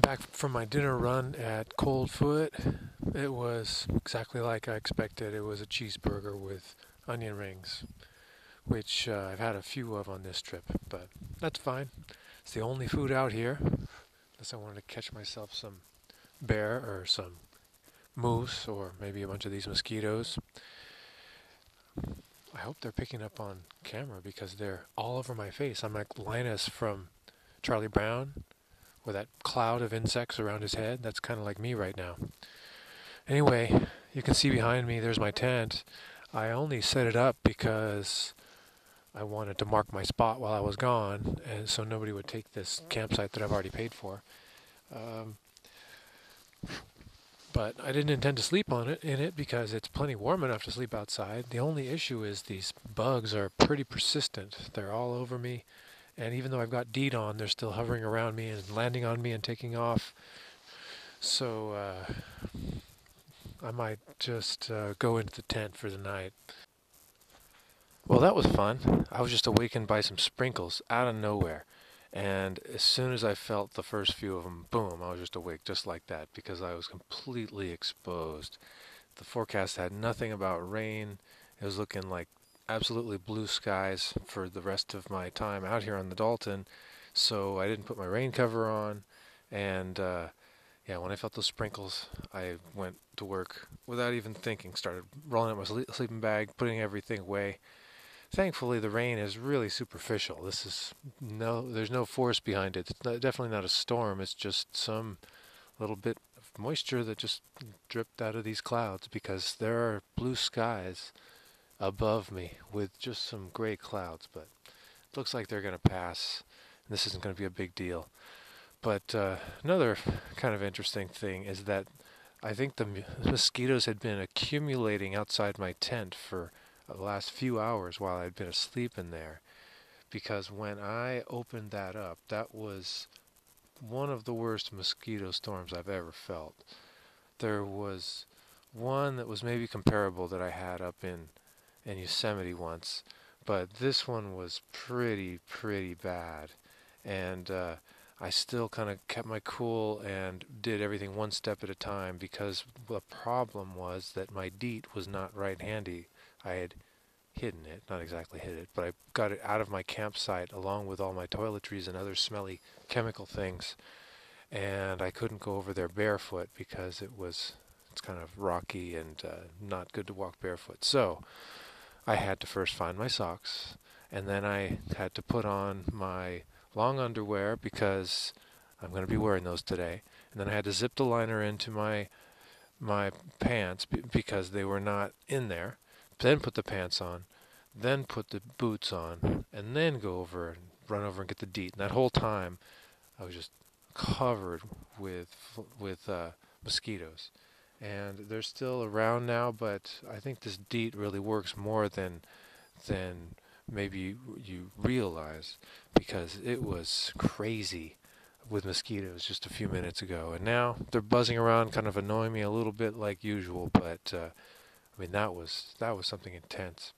Back from my dinner run at Coldfoot. It was exactly like I expected. It was a cheeseburger with onion rings, which I've had a few of on this trip, but that's fine. It's the only food out here, unless I wanted to catch myself some bear or some moose or maybe a bunch of these mosquitoes. I hope they're picking up on camera because they're all over my face. I'm like Linus from Charlie Brown with that cloud of insects around his head. That's kind of like me right now. Anyway, you can see behind me there's my tent. I only set it up because I wanted to mark my spot while I was gone, and so nobody would take this campsite that I've already paid for. Um, but I didn't intend to sleep in it because it's plenty warm enough to sleep outside. The only issue is these bugs are pretty persistent. They're all over me, and even though I've got DEET on, they're still hovering around me and landing on me and taking off. So I might just go into the tent for the night. Well, that was fun. I was just awakened by some sprinkles out of nowhere. And as soon as I felt the first few of them, boom, I was just awake just like that because I was completely exposed. The forecast had nothing about rain. It was looking like absolutely blue skies for the rest of my time out here on the Dalton. So I didn't put my rain cover on. And yeah, when I felt those sprinkles, I went to work without even thinking. Started rolling up my sleeping bag, putting everything away. Thankfully, the rain is really superficial. There's no force behind it. It's definitely not a storm. It's just some little bit of moisture that just dripped out of these clouds because there are blue skies above me with just some gray clouds. But it looks like they're going to pass. And this isn't going to be a big deal. But another kind of interesting thing is that I think the mosquitoes had been accumulating outside my tent for the last few hours while I'd been asleep in there. Because when I opened that up, that was one of the worst mosquito storms I've ever felt. There was one that was maybe comparable that I had up in Yosemite once, but this one was pretty bad. And I still kind of kept my cool and did everything one step at a time because the problem was that my DEET was not right handy. I had hidden it, not exactly hid it, but I got it out of my campsite along with all my toiletries and other smelly chemical things. And I couldn't go over there barefoot because it's kind of rocky and not good to walk barefoot. So I had to first find my socks, and then I had to put on my long underwear because I'm going to be wearing those today. And then I had to zip the liner into my pants because they were not in there. Then put the pants on, then put the boots on, and then go over and run over and get the DEET. And that whole time, I was just covered with mosquitoes. And they're still around now, but I think this DEET really works more than maybe you realize because it was crazy with mosquitoes just a few minutes ago. And now they're buzzing around, kind of annoying me a little bit like usual, but I mean, that was something intense.